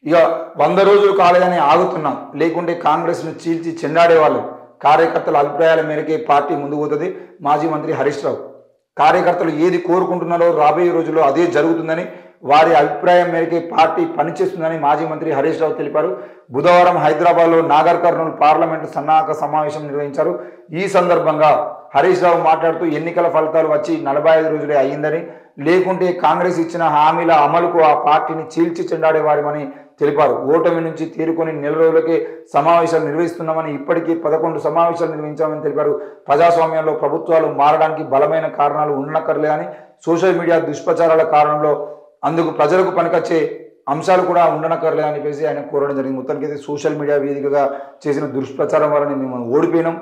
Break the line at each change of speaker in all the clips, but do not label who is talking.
ఇక 100 రోజులు కాలేదని ఆగుతున్నాం, లేకుంటే కాంగ్రెస్ను చీల్చి చెండాడేవాళ్ళు. కార్యకర్తల అభిప్రాయాల మేరకే పార్టీ ముందుకు పోతుంది. మాజీ మంత్రి హరీష్ రావు కార్యకర్తలు ఏది కోరుకుంటున్నారో రాబోయే రోజుల్లో అదే జరుగుతుందని, వారి అభిప్రాయం మేరకే పార్టీ పనిచేస్తుందని మాజీ మంత్రి హరీష్ రావు తెలిపారు. బుధవారం హైదరాబాద్లో నాగర్ కర్నూలు పార్లమెంటు సన్నాహక సమావేశం నిర్వహించారు. ఈ సందర్భంగా హరీష్ రావు మాట్లాడుతూ ఎన్నికల ఫలితాలు వచ్చి 45 రోజులే అయ్యిందని, లేకుంటే కాంగ్రెస్ ఇచ్చిన హామీల అమలుకు ఆ పార్టీని చీల్చి చెండాడేవారమని తెలిపారు. ఓటమి నుంచి తేరుకొని నెల రోజులకే సమావేశాలు నిర్వహిస్తున్నామని, ఇప్పటికీ 11 సమావేశాలు నిర్వహించామని తెలిపారు. ప్రజాస్వామ్యంలో ప్రభుత్వాలు మారడానికి బలమైన కారణాలు ఉండనక్కర్లేదని, సోషల్ మీడియా దుష్ప్రచారాల కారణంలో అందుకు ప్రజలకు పనికొచ్చే అంశాలు కూడా ఉండనక్కర్లేదని చెప్పేసి ఆయన కోరడం జరిగింది. మొత్తానికి సోషల్ మీడియా వేదికగా చేసిన దుష్ప్రచారం వల్ల మేము ఓడిపోయినాం,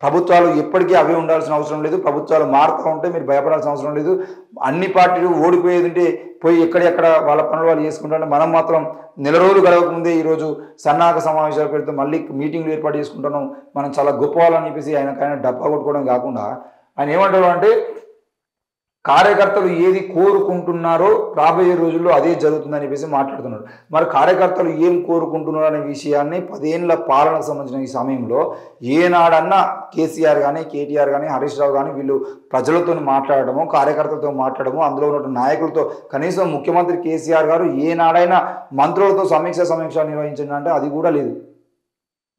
ప్రభుత్వాలు ఎప్పటికీ అవే ఉండాల్సిన అవసరం లేదు, ప్రభుత్వాలు మారుతూ ఉంటే మీరు భయపడాల్సిన అవసరం లేదు, అన్ని పార్టీలు ఓడిపోయేది ఉంటే పోయి ఎక్కడెక్కడ వాళ్ళ పనులు వాళ్ళు చేసుకుంటారంటే మనం మాత్రం నెల రోజులు గడవకముందే ఈరోజు సన్నాహక సమావేశాలు పెడితే మళ్ళీ మీటింగ్లు ఏర్పాటు చేసుకుంటున్నాం, మనం చాలా గొప్ప వాళ్ళని చెప్పేసి ఆయన డబ్బా కొట్టుకోవడం కాకుండా ఆయన ఏమంటారు అంటే, కార్యకర్తలు ఏది కోరుకుంటున్నారో రాబోయే రోజుల్లో అదే జరుగుతుందని చెప్పేసి మాట్లాడుతున్నారు. మరి కార్యకర్తలు ఏం కోరుకుంటున్నారు అనే విషయాన్ని 10 ఏళ్ల పాలనకు సంబంధించిన ఈ సమయంలో ఏనాడన్నా కేసీఆర్ కానీ, కేటీఆర్ కానీ, హరీష్ రావు కానీ వీళ్ళు ప్రజలతో మాట్లాడడము, కార్యకర్తలతో మాట్లాడము, అందులో ఉన్న నాయకులతో, కనీసం ముఖ్యమంత్రి కేసీఆర్ గారు ఏనాడైనా మంత్రులతో సమీక్ష నిర్వహించిందంటే అది కూడా లేదు.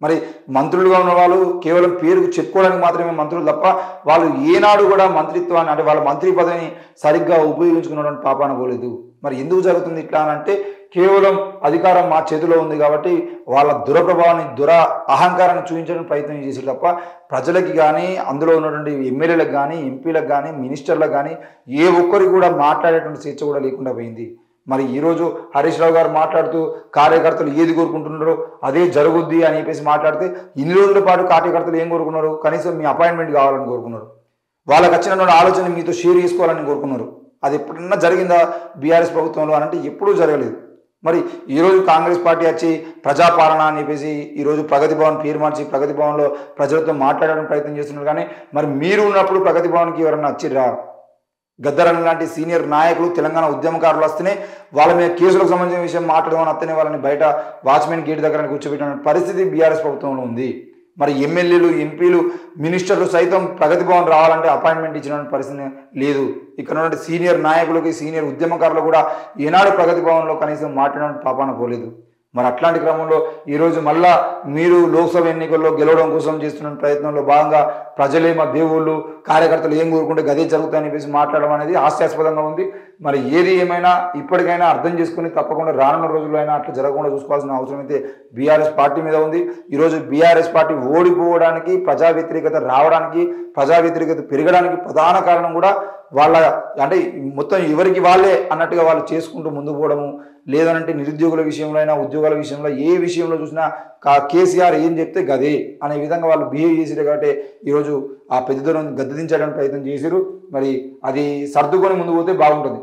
మరి మంత్రులుగా ఉన్న వాళ్ళు కేవలం పేరుకు చెప్పుకోవడానికి మాత్రమే మంత్రులు తప్ప వాళ్ళు ఏనాడు కూడా మంత్రిత్వాన్ని అంటే వాళ్ళ మంత్రి పదవిని సరిగ్గా ఉపయోగించుకున్నటువంటి పాపాన పోలేదు. మరి ఎందుకు జరుగుతుంది ఇట్లా అని అంటే, కేవలం అధికారం మా చేతిలో ఉంది కాబట్టి వాళ్ళ దురప్రభావాన్ని అహంకారాన్ని చూపించడానికి ప్రయత్నం చేశారు తప్ప ప్రజలకి కానీ, అందులో ఉన్నటువంటి ఎమ్మెల్యేలకు కానీ, ఎంపీలకు కానీ, మినిస్టర్లకు కానీ ఏ ఒక్కరికి కూడా మాట్లాడేటువంటి స్వేచ్ఛ కూడా లేకుండా పోయింది. మరి ఈరోజు హరీష్ రావు గారు మాట్లాడుతూ కార్యకర్తలు ఏది కోరుకుంటున్నారో అదే జరుగుద్ది అని చెప్పేసి మాట్లాడితే, ఇన్ని రోజుల పాటు కార్యకర్తలు ఏం కోరుకున్నారు? కనీసం మీ అపాయింట్మెంట్ కావాలని కోరుకున్నారు, వాళ్ళకి వచ్చినటువంటి ఆలోచన మీతో షేర్ చేసుకోవాలని కోరుకున్నారు. అది ఎప్పుడన్నా జరిగిందా బీఆర్ఎస్ ప్రభుత్వంలో అని అంటే ఎప్పుడూ జరగలేదు. మరి ఈరోజు కాంగ్రెస్ పార్టీ వచ్చి ప్రజాపాలన అని చెప్పేసి ఈరోజు ప్రగతి భవన్ పేరు మార్చి ప్రగతి భవన్లో ప్రజలతో మాట్లాడడానికి ప్రయత్నం చేస్తున్నారు. కానీ మరి మీరు ఉన్నప్పుడు ప్రగతి భవన్కి ఎవరన్నా వచ్చిర్రా? గద్దరన్ లాంటి సీనియర్ నాయకులు, తెలంగాణ ఉద్యమకారులు వస్తేనే వాళ్ళ మీద కేసులకు సంబంధించిన విషయం మాట్లాడమని వస్తేనే వాళ్ళని బయట వాచ్మెన్ గేట్ దగ్గర కూర్చోబెట్టిన పరిస్థితి బీఆర్ఎస్ ప్రభుత్వంలో ఉంది. మరి ఎమ్మెల్యేలు, ఎంపీలు, మినిస్టర్లు సైతం ప్రగతి భవన్ రావాలంటే అపాయింట్మెంట్ ఇచ్చిన పరిస్థితి లేదు. ఇక్కడ ఉన్న సీనియర్ నాయకులకి, సీనియర్ ఉద్యమకారులు కూడా ఏనాడు ప్రగతి భవన్లో కనీసం మాట్లాడడానికి పాపాన పోలేదు. మరి అట్లాంటి క్రమంలో ఈరోజు మళ్ళా మీరు లోక్సభ ఎన్నికల్లో గెలవడం కోసం చేస్తున్న ప్రయత్నంలో భాగంగా ప్రజలే మా దేవుళ్ళు, కార్యకర్తలు ఏం కోరుకుంటే గదే జరుగుతాయని చెప్పేసి మాట్లాడడం అనేది హాస్యాస్పదంగా ఉంది. మరి ఏది ఏమైనా ఇప్పటికైనా అర్థం చేసుకుని తప్పకుండా రానున్న రోజుల్లో అయినా అట్లా జరగకుండా చూసుకోవాల్సిన అవసరం అయితే బీఆర్ఎస్ పార్టీ మీద ఉంది. ఈరోజు బీఆర్ఎస్ పార్టీ ఓడిపోవడానికి, ప్రజా వ్యతిరేకత రావడానికి, ప్రజా వ్యతిరేకత పెరగడానికి ప్రధాన కారణం కూడా వాళ్ళ అంటే మొత్తం ఎవరికి వాళ్ళే అన్నట్టుగా వాళ్ళు చేసుకుంటూ ముందుకు పోవడము, లేదనంటే నిరుద్యోగుల విషయంలో అయినా, ఉద్యోగాల విషయంలో, ఏ విషయంలో చూసినా కేసీఆర్ ఏం చెప్తే గదే అనే విధంగా వాళ్ళు బిహేవ్ చేసారు. కాబట్టి ఈరోజు ఆ పెద్ద దూరం గద్దెదించడానికి ప్రయత్నం చేశారు. మరి అది సర్దుకొని ముందుకు పోతే బాగుంటుంది.